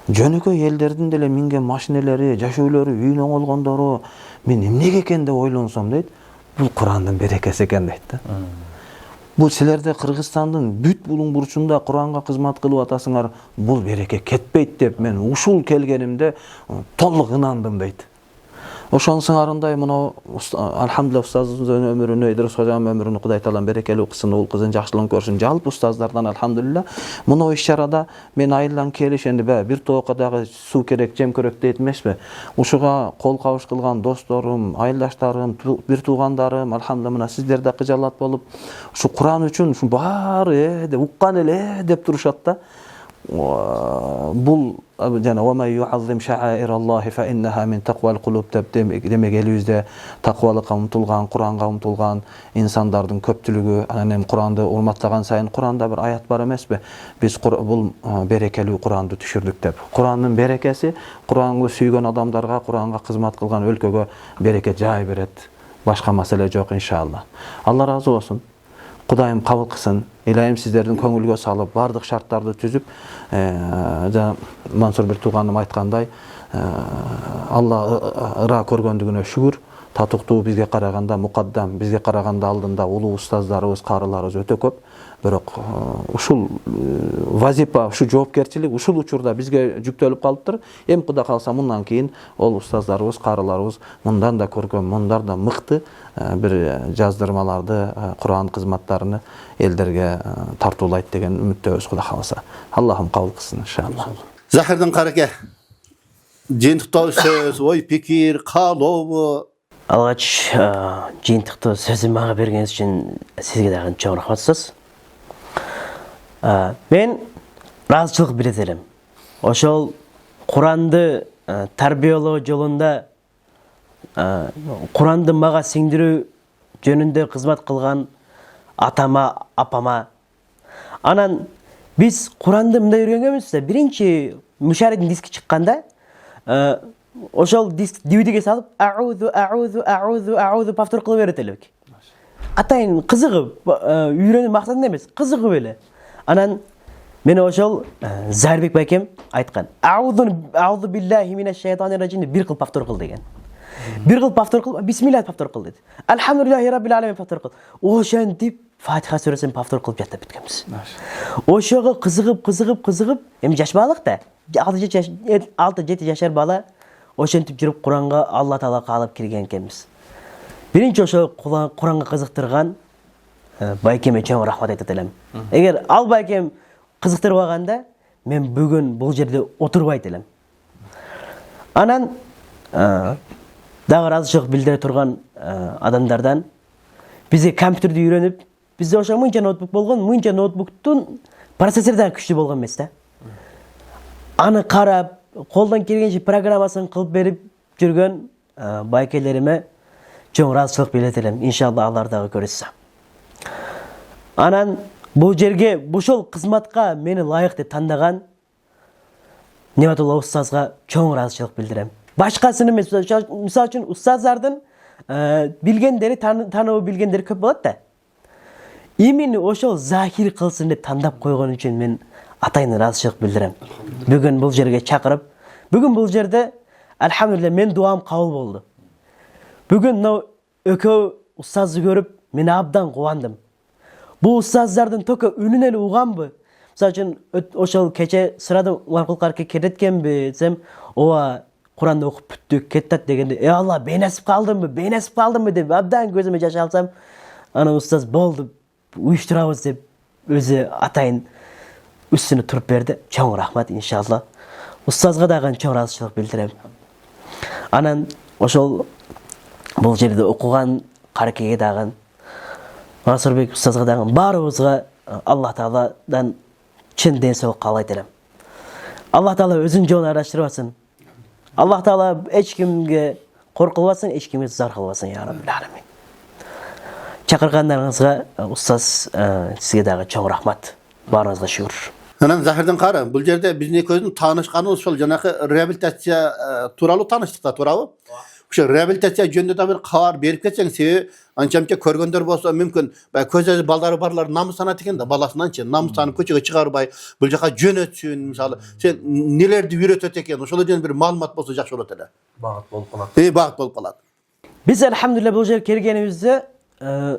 Жөнөкөй элдердин деле минген машинелери, жашоолору, үйүн оңолгондору, мен эмнеге экен деп ойлонсом дейт, бул Курандын берекеси экен дейт да. Бул силерде Кыргызстандын бүт булуң бурчунда Куранга кызмат кылып атасыңар, бул береке кетпейт деп мен ушул келгенимде толук ынандым дейт. Ошонун сыңарындай мына алхамдулилlah устаздын өмүрүнө, Идрис хожанын өмүрүнө Кудай таалам берекелүү кылсын, ул кызын жакшылыгын көрсүн. Жалпы устаздардан алхамдулилlah мына иш-чарада мен айылдан келиш энди бир тоокко дагы суу керек, жем керек дейт эмеспи. Ушуга кол кабыш кылган досторум, айылдаштарым, бир туугандарым, алхамдулилlah мына сиздер да кыжалат болуп, ушу Куран үчүн ушу баары деп уккан эле деп турушат да. Бул жана "Ва ю'аззим ша'аираллахи фа иннаха мин тaqwal qulub" деп демек элибизде таквалыкка умтулган, Куранга умтулган инсандардын көптүлүгү, анан Куранды урматтаган сайын Куранда бир аят бар эмеспи? Биз бул берекелүү Куранды түшүрдүк деп. Курандын берекеси Куранды сүйгөн адамдарга, Куранга кызмат кылган өлкөгө береке жай берет. Башка маселе жок иншалла. Алла разы болсун. Кудайым кабыл кылсын. Илайым сиздердин көңүлгө салып, бардык шарттарды түзүп, Мансур бир тууганым айткандай, Алла ыра көргөндүгүнө шүгүр. Татыктуу бизге караганда мукаддам, бизге караганда алдында улуу устаздарыбыз, карыларыбыз өтө көп. Бирок ушул вазипа, ушу жоопкерчилик ушул учурда бизге жүктөлүп калыптыр. Эми Кудай калса мындан кийин ол устаздарыбыз, карыларыбыз мындан да көркөм, мындан да мыкты бир жаздырмаларды, Куран кызматтарыны элдерге тартуулайт деген үмүттөбүз Кудай калса. Аллахым кабыл кылсын иншалла. Захирдин караке, жыйынтыктоо сөз, ой пикир, каалообу? Алгач, жыйынтыктуу сөзүн мага бергениңиз үчүн сизге дагы чоң рахмат сөз. Мен ыраазычылык билдире элем. Ошол Куранды тарбиялоо жолунда Куранды мага сиңдирүү жөнүндө кызмат кылган атама, апама. Анан биз Куранды мындай үйрөнгөнбүз да, биринчи мушаридин диски чыкканда, ошол диск DVD-ге салып, аузу повтор кылып берет элек. Атайын кызыгып, үйрөнүү максатында эмес, кызыгып эле. Анан мен ошол Зарбек байкем айткан. Аузу биллахи минаш шайтанир раджим бир кыл повтор кыл деген. Бир кыл повтор кыл, бисмилlah повтор кыл деди. Алхамдулиллахи раббил аламин повтор кыл. Ошентип Fatiha сүресін повтор қылып жаттап біткенбіз. Ошоға қызығып, эми жаш балык да, 6-7 жашар бала ошентип жүрүп Куранга Алла Таала каалап кирген экенбиз. Биринчи ошо Куранга кызыктырган байкеме чоң рахмат айтат элем. Эгер ал байкем кызыктырбаганда, мен бүгүн бул жерде отурбайт элем. Анан дагы ыраазычылык билдире турган адамдардан бизге компьютерди үйрөнүп, бизде ошо мынча ноутбук болгон, мынча ноутбуктун процессору да күчтүү болгон эмес да. Аны карап, колдон келгенче программасын кылып берип жүргөн байкелериме чоң ыраазычылык билдирем. Иншалла алар дагы көрүшсө. Анан бул жерге, ушул кызматка мени лайык деп тандаган Неmatullo устазга чоң ыраазычылык билдирем. Башкасын эмес, мисалы үчүн устаздардын билгендери, таануу билгендери көп болот да. Именно ошол Захир кылсын деп тандап койгон үчүн мен атайын ыраазычылык билдирем. Бүгүн бул жерге чакырып, бүгүн бул жерде алхамдулилlah мен дуам кабыл болду. Бүгүн экөө устазды көрүп, мен абдан кубандым. Бул устаздардын только үнүн эле уганбы? Мисалы үчүн ошол кече сурадым, Маркулкарке кететкенби десем, ооба Куранды окуп бүттүк, кеттат дегенде, Алла, бейнасип калдымбы деп абдан көзүмө жаш алсам, ана устаз болду, уюштурабыз деп өзү атайын үстүнө туруп берди. Чоң рахмат иншалла. Устазга дагы чоң ыраазычылык билдирем. Анан ошол бул жерде окуган Каракеге дагы, Мансурбек устазга дагы баарыбызга Алла Тааладан чын ден соолук каалайт элем. Алла Таала өзүнүн жолун араштырбасын. Алла Таала эч кимге кор кылбасын, эч кимге зар кылбасын, я Раббил аламин. Чакыргандарыңызга устаз сизге дагы чоң рахмат. Баарыңызга шүгүр. Анан Захирдин кары, бул жерде биздин экөөбүздүн таанышканыбыз ошол жанакы реабилитация тууралуу тааныштыкта туурабы? Ошо реабилитация жөнүндө да бир кабар берип кетсең, себеби анча-мынча көргөндөр болсо мүмкүн көз ажы балдары барлар намыстанат экен да, баласынанчы намыстанып көчөгө чыгарбай, бул жака жөнөтсүн, мисалы, сен нелерди үйрөтөт экен, ошол жөнүндө бир маалымат болсо жакшы болот эле. Багыт болуп калат. Багыт болуп калат. Биз алхамдулилlah бул жерге келгенибизде не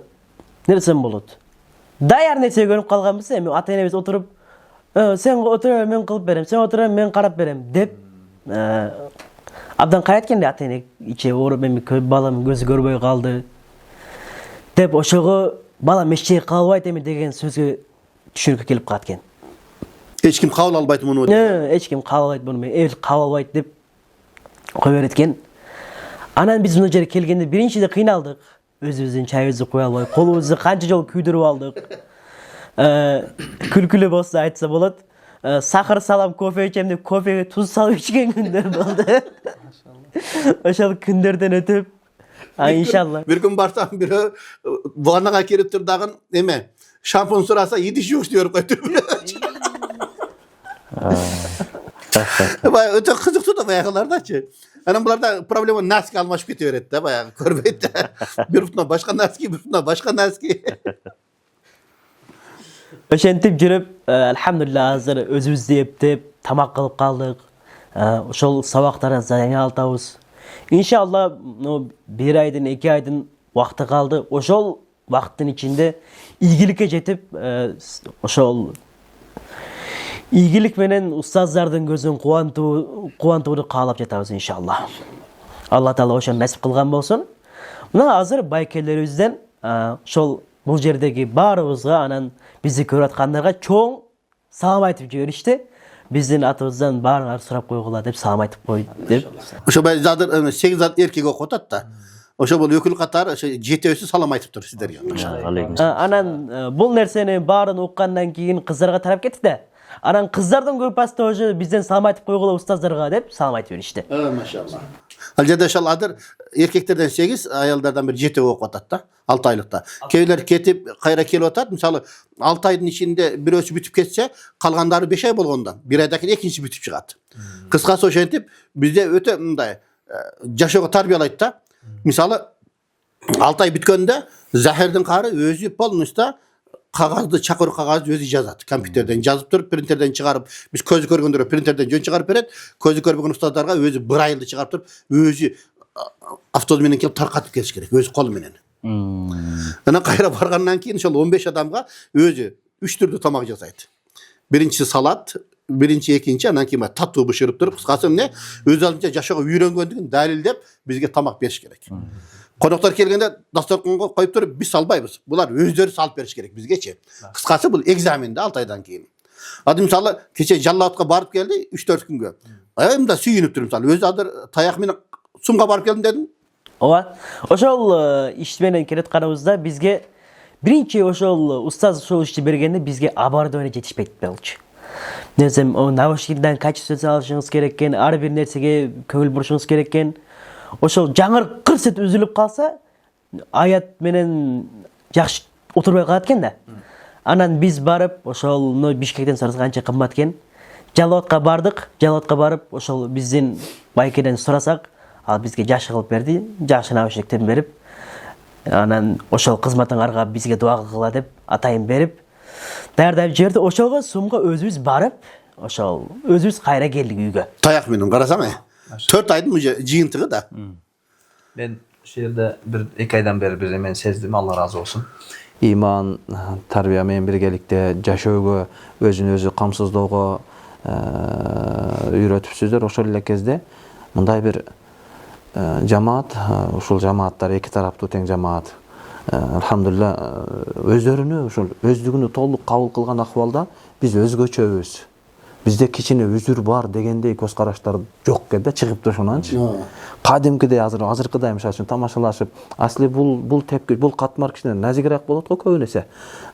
десем болот? Даяр нерсе көрүп калганбыз, эми ата-энебиз отуруп, сен отура, мен кылып берем, сен отура, мен карап берем деп абдан карайт экен да ата-эне иче ооруп, эми балам көзү көрбөй калды деп ошого балам эчтеке кыла албайт эми деген сөзгө түшүнүккө келип калат экен. Эч ким кабыл албайт муну. Эч ким кабыл албайт муну, эл кабыл албайт деп кое берет экен. Анан биз мына жерге келгенде биринчиде кыйналдык. Өзүбүздүн чайыбызды кое албай, колубузду канча жолу күйдүрүп алдык. Күлкүлүү болсо айтса болот. Сахар салам, кофе ичем деп кофеге туз салып ичкен күндөр болду. Ошол күндөрдөн өтүп, иншалла. Bir gün барсам бирөө ваннага кирип тур дагы эме, шампунь сураса, иди жууш деп койду. Баягы өтө кызыктуу да баягылардачы. Анан буларда проблема носки алмашып кете берет да, баягы көрбөйт да. Бир бутуна башка носки, бир бутуна башка носки. Ошентип жүрүп, алхамдулилlah азыр өзүбүздү эптеп, тамак кылып калдык. Ошол сабактарды жаңы алтабыз. Иншалла, бир айдын, 2 айдын убакыты калды. Ошол убакыттын ичинде ийгиликке жетип, ошол ийгилик менен устаздардын көзүн кубантууну каалап жатабыз иншалла. Алла Таала ошону насип кылган болсун. Мына азыр байкелерибизден ошол бул жердеги баарыбызга, анан бизди көрүп аткандарга чоң салам айтып жиберишти. Биздин атыбыздан баарыңар сурап койгула деп салам айтып кой деп. Ошо бай задыр 8 зат эркек окуп атат да. Ошо бул өкүл катары ошо 7-өсү салам айтыптыр сиздерге. Анан бул нерсени баарын уккандан кийин кыздарга тарап кетти да. Анан кыздардын группасы тоже бизден салам айтып койгула устаздарга деп салам айтып беришти. Машалла. Ал жерде ошол адыр эркектерден 8, аялдардан бир 7 окуп атат да, 6 айлыкта. Кейлер кетип, кайра келип атат. Мисалы 6 айдын ичинде бирөөсү бүтүп кетсе, калгандары 5 ай болгондон, 1 айдан кийин экинчи бүтүп чыгат. Кыскасы ошентип, бизде өтө мындай жашоого тарбиялайт да. Мисалы 6 ай бүткөндө Захирдин кары өзү полностью кагазды, чакыруу кагазды өзү жазат. Компьютерден жазып туруп, принтерден чыгарып, биз көзү көргөндөргө принтерден жөн чыгарып берет. Көзү көрбөгөн устаздарга өзү 1 айлды чыгарып туруп, өзү автобус менен келип таркатып келиш керек, өзү колу менен. Анан кайра баргандан кийин ошол 15 адамга өзү 3 түрдүү тамак жасайт. Биринчи салат, биринчи, экинчи, анан кийин таттуу бышырып туруп, кыскасы эмне өз алдынча жашоого үйрөнгөндүгүн далилдеп бизге тамак бериш керек. Коноктор келгенде дасторконго коюп туруп биз салбайбыз. Булар өздөрү салып бериш керек бизгечи. Кыскасы бул экзаменде 6 айдан кийин. Ады мисалы кече Жаллабатка барып келди 3-4 күнгө. Мында сүйүнүп туруп мисалы өзү азыр таяк менен сумга барып келдим дедим. Ооба. Ошол иш менен келатканыбызда бизге биринчи ошол устаз ошол ишти бергенде бизге оборудование жетишпейт болчу. Десем, наушниктен качество алышыңыз керек экен, ар бир нерсеге көңүл бурушуңуз керек экен. Ошол жаңыр кырсет үзүлүп калса, аят менен жакшы отурбай калат экен да. Анан биз барып, ошол Бишкектен сураса канча кымбат экен. Жаллабатка бардык, Жаллабатка барып, ошол биздин байкеден сурасак, ал бизге жакшы кылып берди, жакшы наушниктен берип, анан ошол кызматыңарга бизге дуа кылгыла деп атайын берип, даярдап жиберди. Ошого сумга өзүбүз барып, ошол өзүбүз кайра келдик үйгө. Таяк менен карасаң, 4 айдын уже жыйынтыгы да. Мен ошол жерде 1-2 айдан бери бир эмен сездим, Алла разы болсун. Иман, тарбия менен биргеликте жашоого, өзүн өзү камсыздоого үйрөтүпсүздөр. Ошол эле кезде мындай бир жамаат, ушул жамааттар эки тараптуу тең жамаат. Алхамдулилла, өздөрүнү ушул өздүгүнү толук кабыл кылган акыбалда биз өзгөчөбүз. Бизде кичине үзүр бар дегендей көз караштар жок экен да, чыгып ошонанчы. Кадимкидей азыркыдай мисалы үчүн тамашалашып, асли бул тепки, бул катмар кичине назигирээк болот го көп нерсе.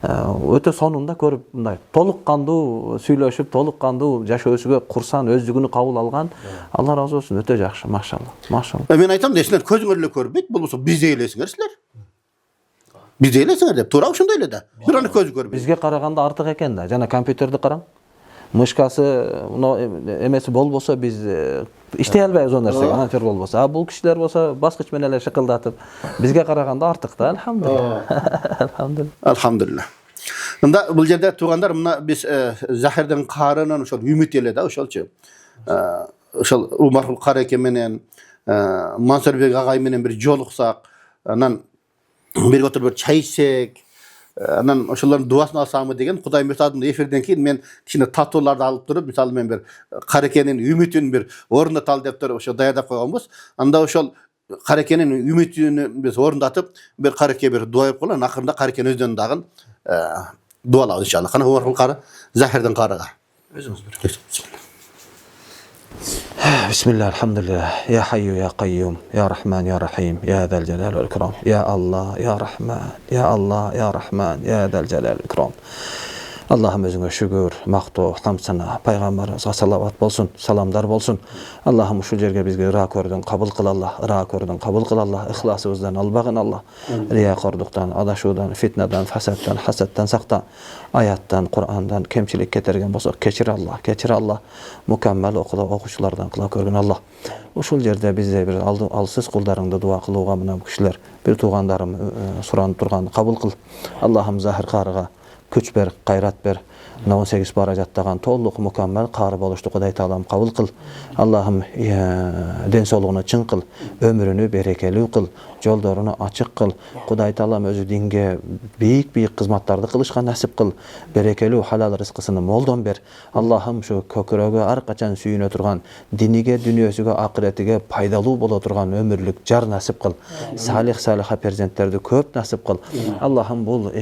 Өтө сонунда көрүп мындай толук кандуу сүйлөшүп, толук кандуу жашоосуга курсан, өздүгүнү кабыл алган. Алла разы болсун, өтө жакшы, машалла. Машалла. Мен айтам да, силер көзүңөр эле көрбөйт, болбосо бизде элесиңер силер. Бизде элесиңер деп, туура ошондой эле да. Бир аны көзү көрбөйт. Бизге караганда артык экен да. Жана компьютерди караң. Мышкасы, эмеси болбосо биз иштей албайбыз ол нерсеге, монитор болбосо. А бул кишилер болсо баскыч менен эле шыкылдатып, бизге караганда артык да, алхамдулилла. Алхамдулилла. Алхамдулилла. Мында бул жерде туугандар, мына биз Захирдин каарынан ошол үмүт эле да, ошолчу. Ошол Умарул Кареке менен Мансурбек агай менен бир жолуксак, анан бирге отуруп бир чай ичсек, анан ошолордун дуасын алсамбы деген Кудай мыйзамдын эфирден кийин мен кичине татууларды алып туруп, мисалы мен бир Карекенин үмүтүн бир орноталы деп туруп ошо даярдап койгонбуз. Анда ошол Карекенин үмүтүн биз орнотуп, бир Кареке бир дуа кылып коелу, акырында Карекен өздөн дагы дуалабыз иншалла. Кана Умарул Кары Захирдин карыга. Өзүңүз бир. Bismillah, alhamdulillah, ya hayyu ya qayyum, ya rahman ya rahim, ya zal jalal wal ikram, ya Allah, ya rahman, ya Allah, ya rahman, ya zal jalal wal ikram. Allah'ım özüne şükür, maqtu, hamd sana, Peygamberimize salavat bolsun, salamlar bolsun. Allah'ım şu yerge bizge ıra kördün, kabul kıl Allah, ıra kördün, kabul kıl Allah, ihlasımızdan albağın Allah, riya korduktan, adaşudan, fitneden, fesetten, hasetten sakta, ayattan, Kur'an'dan, kemçilik getirgen bolsa, keçir Allah, keçir Allah, mükemmel okuşulardan kıla körgün Allah. Uşul yerde bizde bir alsız kullarında dua kılıuğa mına bu kişiler, bir tuğandarım suranıp durgan, kabul kıl. Allah'ım Zahir Karıga күч бер, кайрат бер. 18 бара жаттаган толук мукаммал кары болушту Кудай Таалам кабыл кыл. Аллахым ден соолугуна чың кыл, өмүрүнү берекелүү кыл, жолдоруну ачык кыл. Кудай Таалам өзү динге бийик кызматтарды кылышка насип кыл. Берекелүү халал рызкысын молдон бер. Аллахым şu көкүрөгө ар качан сүйүнө турган, диниге, дүнүйөсүгө, акыретиге пайдалуу боло турган өмүрлүк жар насип кыл. Салих перзенттерди көп насип кыл. Аллахым бул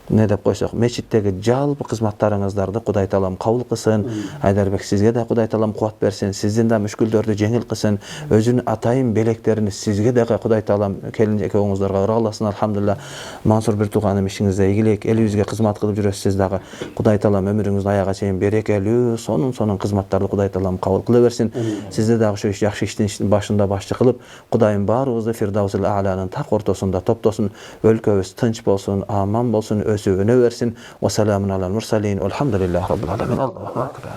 ne деп койсок, мечиттеги жалпы кызматтарыңыздарды Кудай Таалам кабыл кылсын. Айдарбек, сизге да Кудай Таалам кубат берсин, сиздин да мүшкүлдөрдү жеңил кылсын. Өзүнүн атайын белектерин сизге дагы Кудай Таалам келинчек оңуңуздарга ыраласын. Алхамдулилла. Мансур бир тууганым ишиңизде ийгилик, элибизге кызмат кылып жүрөсүз дагы. Кудай Таалам өмүрүңүздүн аяга чейин берекелүү, сонун кызматтарды Кудай Таалам кабыл кыла берсин. Сизде дагы şu жакшы иштин башында башчы кылып, Кудайым баарыбызды Фирдаусул А'ланын так ортосунда топтосун, өлкөбүз тынч болсун, аман болсун. Öne versin. Ve selamun alel mursalin. Elhamdülillahi Rabbil alamin. Allahu akbar.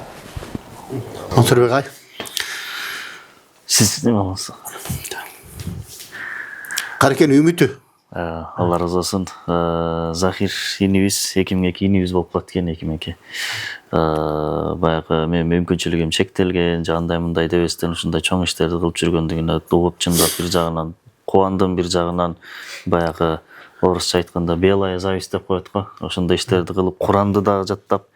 Mansur Bey. Siz ne olmasın? Карекен үмүтү. Allah razı olsun. Захир инибиз 2002 инибиз болуп калат экен 2002. Баягы мен мүмкүнчүлүгүм чектелген, жагандай мындай дебестен ушундай чоң иштерди кылып жүргөндүгүнө добуп чындап бир жагынан кубандым бир жагынан баягы орусча айтканда белая зависть деп коет го. Ошондой иштерди кылып, Куранды да жаттап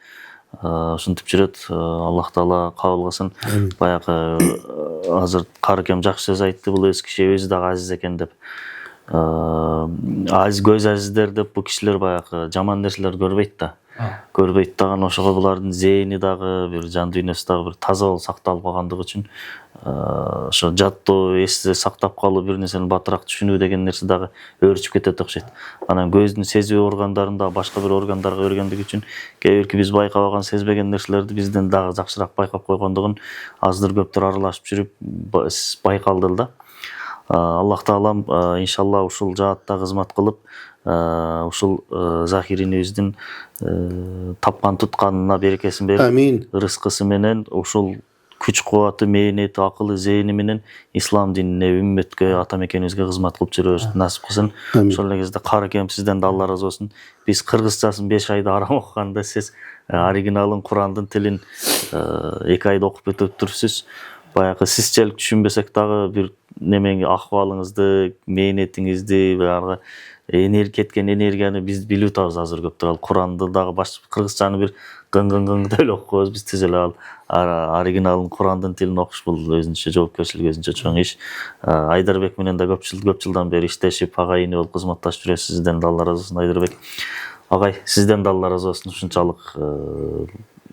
ушинтип жүрөт. Аллах Таала кабыл кылсын. Баягы азыр Карыкем жакшы сөз айтты, бул өз киши өзү дагы азиз экен деп. Көз азиздер деп бул кишилер баягы жаман нерселерди көрбөйт да. Көрбөйт дагы, ошого булардын зээни дагы, бир жан дүйнөсү дагы бир таза болуп сакталып калгандыгы үчүн ошо жаттоо, эсте сактап калуу, бир нерсени батыраак түшүнүү деген нерсе дагы өөрчүп кетет окшойт. Анан көздүн сезүү органдарын да башка бир органдарга өргөндүгү үчүн кээ бирки биз байкабаган, сезбеген нерселерди бизден дагы жакшыраак байкап койгондугун аздыр көптүр аралашып жүрүп байкалды да. Аллах Таалам иншалла ушул жаатта кызмат кылып, ушул Захиринибиздин тапкан тутканына берекесин берип, Амин. рызкысы менен ушул күч кубаты, мээнети, акылы, зээни менен ислам динине, үммөткө, ата мекенибизге кызмат кылып жүрөбүз насип кылсын. Ошол эле кезде Карыкем, сизден да Алла ыраазы болсун. Биз кыргызчасын 5 айда арам окуганда, сиз оригиналын Курандын тилин 2 айда окуп өтүп турсуз. Баягы сизчелик түшүнбесек дагы бир немеңи, акыбалыңызды, мээнетиңизди, баягы кеткен энергияны биз билип атабыз азыр көптүр. Ал Куранды дагы кыргызчаны бир гың деп эле окуп коебуз. Биз тез эле ал оригиналын Курандын тилин окуш бул өзүнчө жоопкерчилик, өзүнчө чоң иш. Айдарбек менен да көп жылдан бери иштешип, агайыны болуп кызматташып жүрөбүз. Сизден да Алла ыраазы болсун, Айдарбек агай. Сизден да Алла ыраазы болсун. Ушунчалык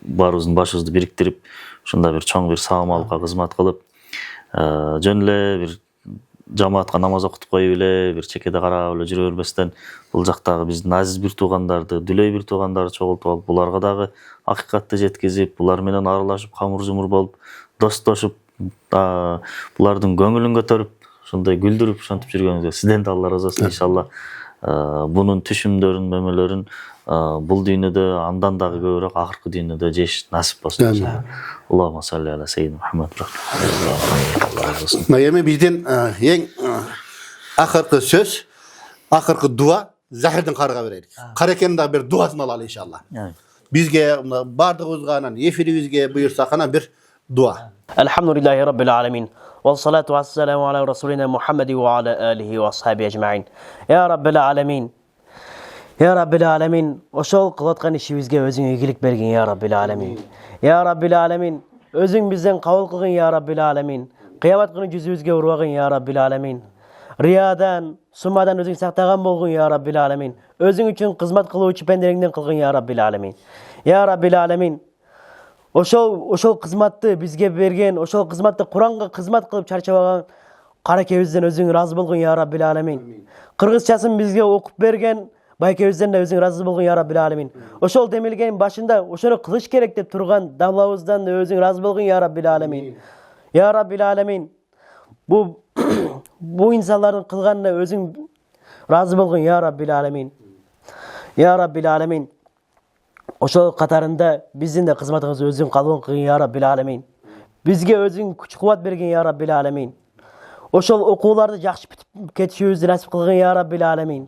баарыбыздын башыбызды бириктирип, ушундай бир чоң бир саамалыкка кызмат кылып, жөн эле бир жамаатка намаз окутуп коюп эле, бир чекеде карап эле жүрө бербестен, бул жактагы биздин азиз бир туугандарды, дүлөй бир туугандарды чогултуп алып, буларга дагы акыйкатты жеткизип, булар менен аралашып, камыр-жумур болуп, достошуп, булардын көңүлүн көтөрүп, ушундай күлдүрүп, ошентип жүргөнүңүзгө сизден да Алла ыраазы болсун. Иншалла бунун түшүмдөрүн, мөмөлөрүн бул дүйнөдө андан дагы көбүрөөк акыркы дүйнөдө жеш насип болсун. Аллахумма салли аля сейидина Мухаммад. Эми биздин эң акыркы сөз, акыркы дуа Захирдин карыга берелик. Карекенин дагы бир дуасын алалы иншалла. Бизге бардыгыбызга анан эфирибизге буйрсак анан бир дуа. Алхамдулиллахи раббил аламин. Вассалату вассаламу аля расулина Мухаммади ва аля алихи ва асхаби ажмаин. Я раббил аламин. Ya Rabbil Alemin, ошол кылаткан ишибизге өзүң ийгилик бергин, Ya Rabbil Alemin. Ya Rabbil Alemin, өзүң бизден кабыл кылгын, Ya Rabbil Alemin. Кыямат күнү жүзүбүзгө урбагын, Ya Rabbil Alemin. Риядан, сумадан өзүң сактаган болгун, Ya Rabbil Alemin. Өзүң үчүн кызмат кылуучу пендериңден кылгын, Ya Rabbil Alemin. Ya Rabbil Alemin. Ошол кызматты бизге берген, ошол кызматты Куранга кызмат кылып чарчабаган каракебизден өзүң ыраазы болгун, Ya Rabbil Alemin. Кыргызчасын бизге окуп берген байкебизден да өзүң ыраазы болгун, Ya Rabbil Alemin. Ошол демилген башында ошону кылыш керек деп турган дамлабыздан да өзүң ыраазы болгун, Ya Rabbil Alemin. Ya Rabbil Alemin. Бу инсандардын кылганына өзүң ыраазы болгун, Ya Rabbil Alemin. Ya Rabbil Alemin. Ошол катарында биздин да кызматыбызды өзүң кабыл кылгын, Ya Rabbil Alemin. Бизге өзүң күч кубат берген, Ya Rabbil Alemin. Ошол окууларды жакшы бүтүп кетишибизди насип кылгын, Ya Rabbil Alemin.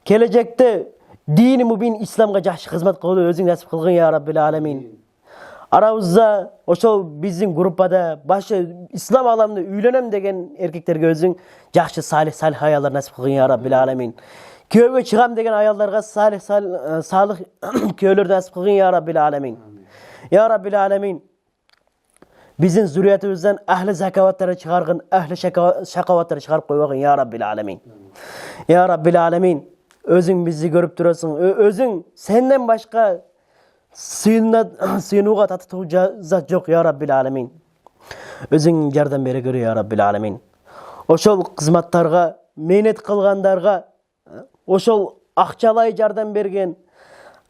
Келечекте дини мубин исламга жакшы кызмат кылууну өзүң насип кылгын, Ya Rabbil Alemin. Арабызда ошол биздин группада башы ислам аламында үйлөнөм деген эркектерге өзүң жакшы салих аялдар насип кылгын, Ya Rabbil Alemin. Күйөөгө чыгам деген аялдарга салих күйөөлөрдү насип кылгын, Ya Rabbil Alemin. Ya Rabbil Alemin. Биздин зуриятыбыздан ахли закаваттарды чыгаргын, ахли шакаваттарды чыгарып койбогун, Ya Rabbil Alemin. Ya Rabbil Alemin. Өзүң бизди көрүп турасың. Өзүң сенден башка сыйынууга татытуу зат жок, Ya Rabbil Alemin. Өзүң жардам бере көр, Ya Rabbil Alemin. Ошол кызматтарга, мээнет кылгандарга, ошол акчалай жардам берген,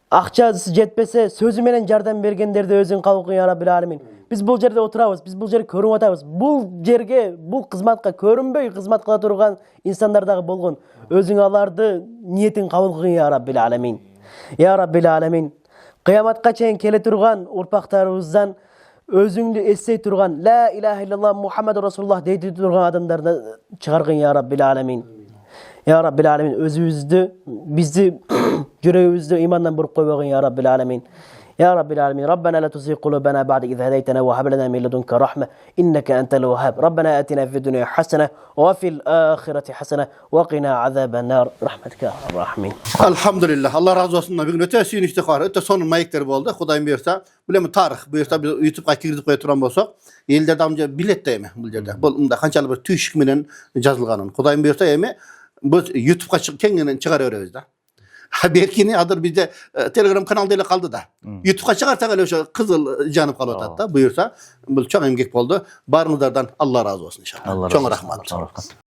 акчасы жетпесе сөзү менен жардам бергендерди өзүң кабыл кыл, Ya Rabbil Alemin. Биз бул жерде отурабыз, биз бул жерди көрүп атабыз. Бул жерге, бул кызматка көрүнбөй кызмат кыла турган инсандар дагы болгон. Өзүң аларды ниетин кабыл кылгын, Ya Rabbil Alemin. Ya Rabbil Alemin. Кыяматка чейин келе турган урпактарыбыздан өзүңдү эстей турган, ла илаха иллаллах Мухаммаду Расулуллах дейди турган адамдарды чыгаргын, Ya Rabbil Alemin. Ya Rabbil Alemin, өзүбүздү, бизди жүрөгүбүздү имандан буруп койбогун, Ya Rabbil Alemin. يا رب العالمين ربنا لا تزغ قلوبنا بعد إذ هديتنا وهب لنا من لدنك رحمة إنك أنت الوهاب ربنا آتنا في الدنيا حسنة وفي الآخرة حسنة وقنا عذاب النار رحمتك يا أرحم الراحمين. Alhamdulillah. Allah razı olsun. Bugün öte süynüştü var. Öte sonun mayıkları oldu. Kudayım buyursa. Bilemi tarih buyursa biz YouTube'a girdik koya turan bolsak. Elde damca bilet de mi bu yerde. Bunda kançalı bir tüyşük menen yazılganın. Kudayım buyursa emi bu YouTube'a kengenen çıkarıyoruz da. Belki adır bizde Telegram kanalıyla kaldı da. YouTube'a çıkarsak öyle şu kızıl canıp kalıyor da buyursa. Bu çok emgek oldu. Barınızlardan Allah razı olsun inşallah. Allah razı Çok olsun. rahmat. Çok rahmat.